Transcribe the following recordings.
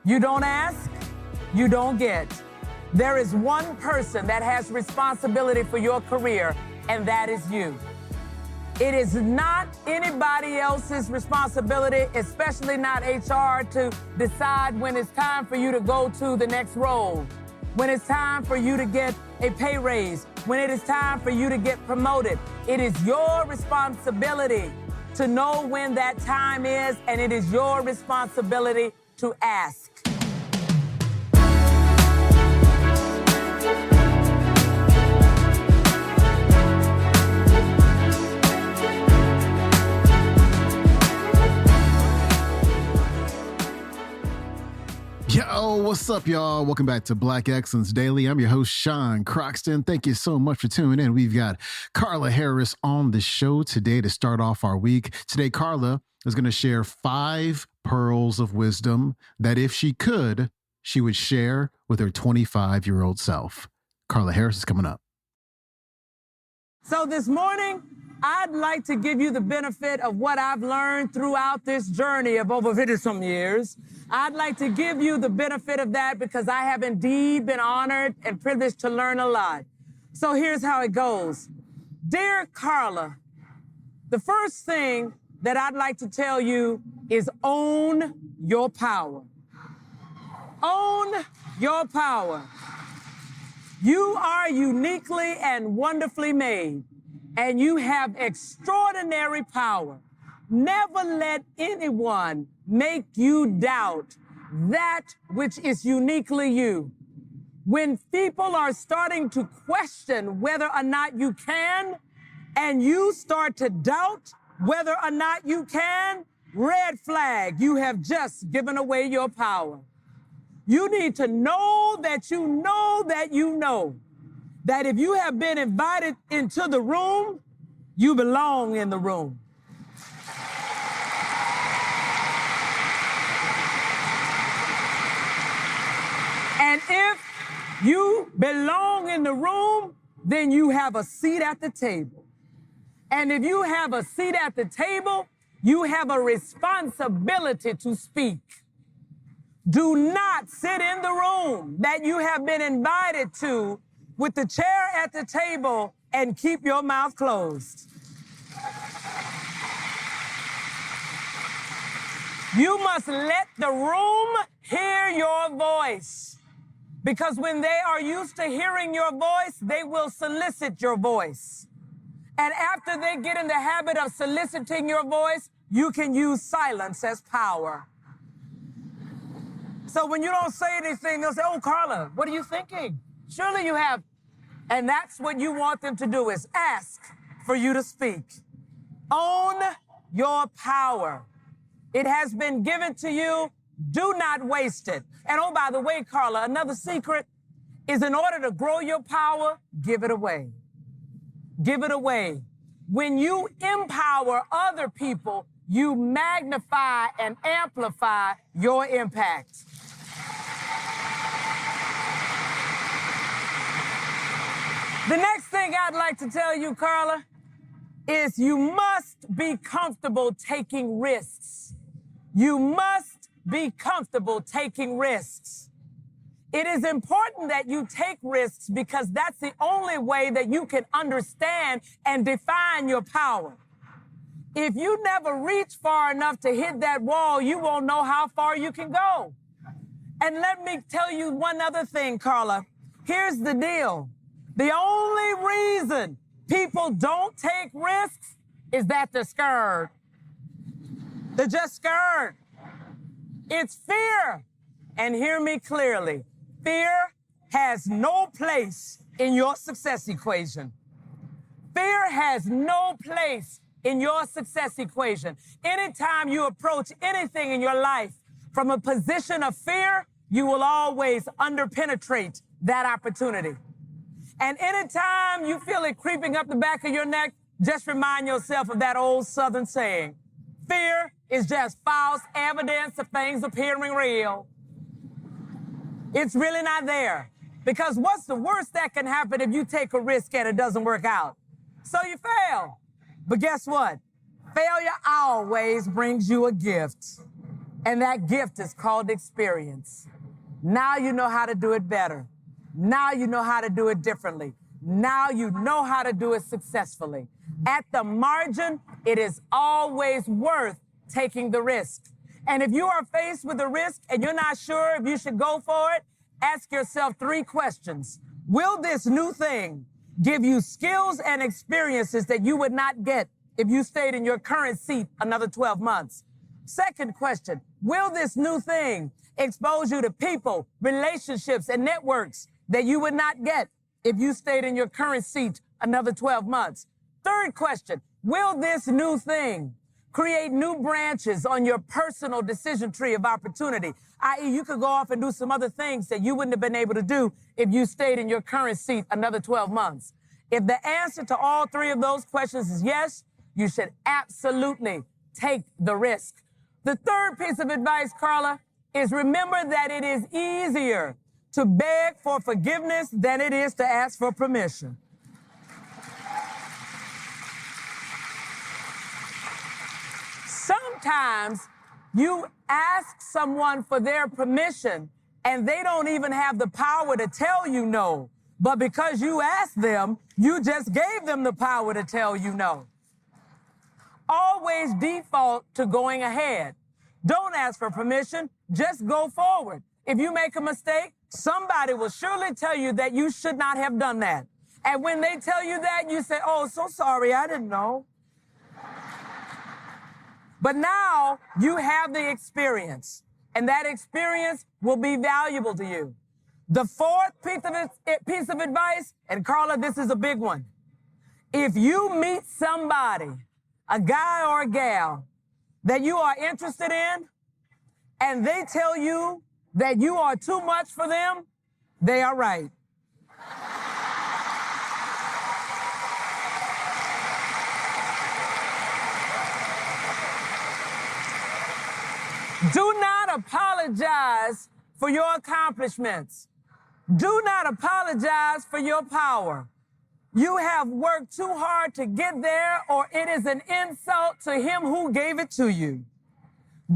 You don't ask, you don't get. There is one person that has responsibility for your career, and that is you. It is not anybody else's responsibility, especially not HR, to decide when it's time for you to go to the next role, when it's time for you to get a pay raise, when it is time for you to get promoted. It is your responsibility to know when that time is, and it is your responsibility to ask. Yo, what's up, y'all? Welcome back to Black Excellence Daily. I'm your host, Sean Croxton. Thank you so much for tuning in. We've got Carla Harris on the show today to start off our week. Today, Carla is going to share 5 pearls of wisdom that if she could, she would share with her 25-year-old self. Carla Harris is coming up. So this morning, I'd like to give you the benefit of what I've learned throughout this journey of over 50-some years. I'd like to give you the benefit of that because I have indeed been honored and privileged to learn a lot. So here's how it goes. Dear Carla, the first thing that I'd like to tell you is own your power. Own your power. You are uniquely and wonderfully made, and you have extraordinary power. Never let anyone make you doubt that which is uniquely you. When people are starting to question whether or not you can, and you start to doubt whether or not you can, red flag, you have just given away your power. You need to know that you know that you know that if you have been invited into the room, you belong in the room. And if you belong in the room, then you have a seat at the table. And if you have a seat at the table, you have a responsibility to speak. Do not sit in the room that you have been invited to with the chair at the table and keep your mouth closed. You must let the room hear your voice, because when they are used to hearing your voice, they will solicit your voice. And after they get in the habit of soliciting your voice, you can use silence as power. So when you don't say anything, they'll say, oh, Carla, what are you thinking? Surely you have. And that's what you want them to do, is ask for you to speak. Own your power. It has been given to you. Do not waste it. And oh, by the way, Carla, another secret is in order to grow your power, give it away. Give it away. When you empower other people, you magnify and amplify your impact. The next thing I'd like to tell you, Carla, is you must be comfortable taking risks. You must be comfortable taking risks. It is important that you take risks because that's the only way that you can understand and define your power. If you never reach far enough to hit that wall, you won't know how far you can go. And let me tell you one other thing, Carla. Here's the deal. The only reason people don't take risks is that they're scared. They're just scared. It's fear. And hear me clearly. Fear has no place in your success equation. Fear has no place in your success equation. Anytime you approach anything in your life from a position of fear, you will always underpenetrate that opportunity. And anytime you feel it creeping up the back of your neck, just remind yourself of that old Southern saying, fear is just false evidence of things appearing real. It's really not there. Because what's the worst that can happen if you take a risk and it doesn't work out? So you fail. But guess what? Failure always brings you a gift. And that gift is called experience. Now you know how to do it better. Now you know how to do it differently. Now you know how to do it successfully. At the margin, it is always worth taking the risk. And if you are faced with a risk and you're not sure if you should go for it, ask yourself 3 questions. Will this new thing give you skills and experiences that you would not get if you stayed in your current seat another 12 months? Second question, will this new thing expose you to people, relationships, and networks that you would not get if you stayed in your current seat another 12 months? Third question, will this new thing create new branches on your personal decision tree of opportunity? I.e., you could go off and do some other things that you wouldn't have been able to do if you stayed in your current seat another 12 months. If the answer to all 3 of those questions is yes, you should absolutely take the risk. The third piece of advice, Carla, is remember that it is easier to beg for forgiveness than it is to ask for permission. Sometimes you ask someone for their permission and they don't even have the power to tell you no. But because you asked them, you just gave them the power to tell you no. Always default to going ahead. Don't ask for permission, just go forward. If you make a mistake, somebody will surely tell you that you should not have done that. And when they tell you that, you say, oh, so sorry, I didn't know. But now you have the experience, and that experience will be valuable to you. The fourth piece of advice, and Carla, this is a big one. If you meet somebody, a guy or a gal, that you are interested in, and they tell you that you are too much for them, they are right. Do not apologize for your accomplishments. Do not apologize for your power. You have worked too hard to get there, or it is an insult to him who gave it to you.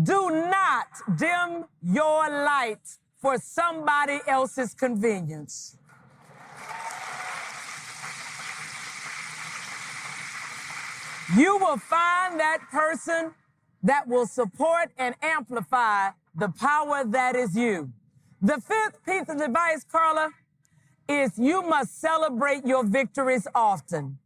Do not dim your light for somebody else's convenience. You will find that person that will support and amplify the power that is you. The fifth piece of advice, Carla, is you must celebrate your victories often.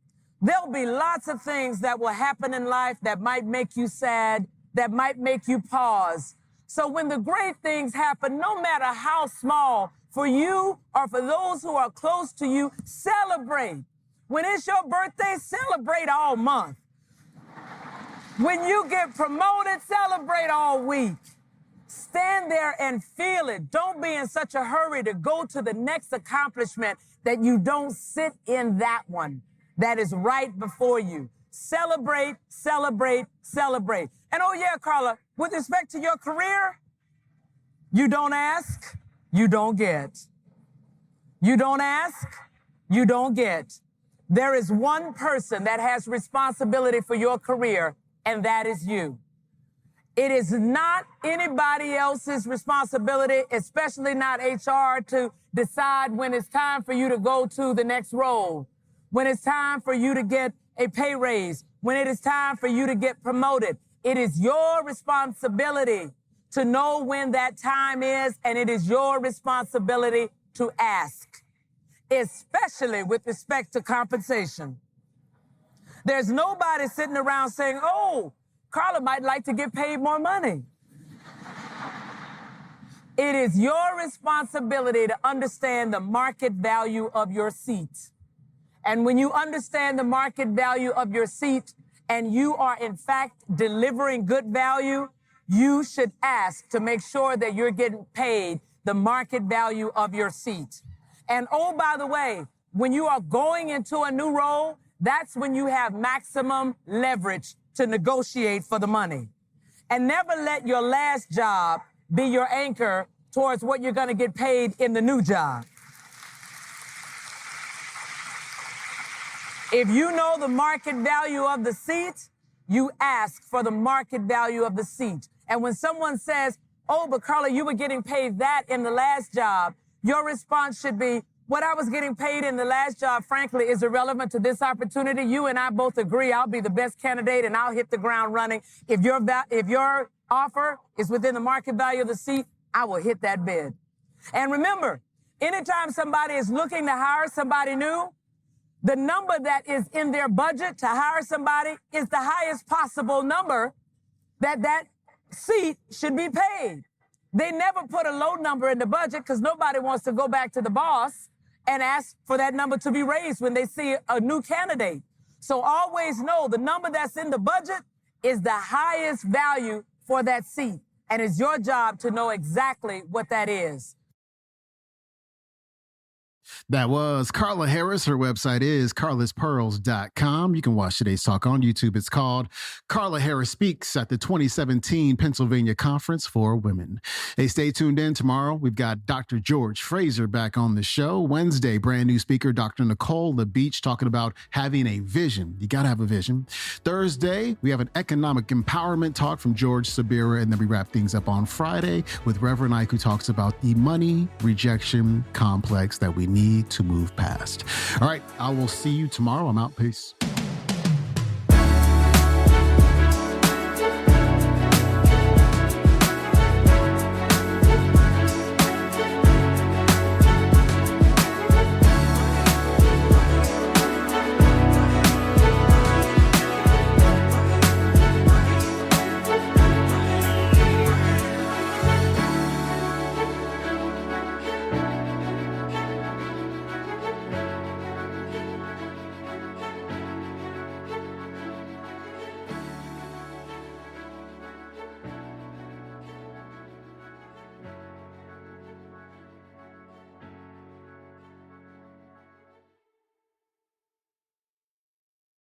There'll be lots of things that will happen in life that might make you sad, that might make you pause. So when the great things happen, no matter how small, for you or for those who are close to you, celebrate. When it's your birthday, celebrate all month. When you get promoted, celebrate all week. Stand there and feel it. Don't be in such a hurry to go to the next accomplishment that you don't sit in that one that is right before you. Celebrate, celebrate, celebrate. And oh yeah, Carla, with respect to your career, you don't ask, you don't get. You don't ask, you don't get. There is one person that has responsibility for your career, and that is you. It is not anybody else's responsibility, especially not HR, to decide when it's time for you to go to the next role, when it's time for you to get a pay raise, when it is time for you to get promoted. It is your responsibility to know when that time is, and it is your responsibility to ask, especially with respect to compensation. There's nobody sitting around saying, oh, Carla might like to get paid more money. It is your responsibility to understand the market value of your seat. And when you understand the market value of your seat and you are in fact delivering good value, you should ask to make sure that you're getting paid the market value of your seat. And oh, by the way, when you are going into a new role, that's when you have maximum leverage to negotiate for the money. And never let your last job be your anchor towards what you're going to get paid in the new job. If you know the market value of the seat, you ask for the market value of the seat. And when someone says, oh, but Carla, you were getting paid that in the last job, your response should be, what I was getting paid in the last job, frankly, is irrelevant to this opportunity. You and I both agree I'll be the best candidate and I'll hit the ground running. If your offer is within the market value of the seat, I will hit that bid. And remember, anytime somebody is looking to hire somebody new, the number that is in their budget to hire somebody is the highest possible number that seat should be paid. They never put a low number in the budget because nobody wants to go back to the boss and ask for that number to be raised when they see a new candidate. So always know the number that's in the budget is the highest value for that seat. And it's your job to know exactly what that is. That was Carla Harris. Her website is carlaspearls.com. You can watch today's talk on YouTube. It's called Carla Harris Speaks at the 2017 Pennsylvania Conference for Women. Hey, stay tuned in tomorrow. We've got Dr. George Fraser back on the show. Wednesday, brand new speaker, Dr. Nicole LaBeach, talking about having a vision. You got to have a vision. Thursday, we have an economic empowerment talk from George Sabira, and then we wrap things up on Friday with Reverend Ike, who talks about the money rejection complex that we need to move past. All right, I will see you tomorrow. I'm out. Peace.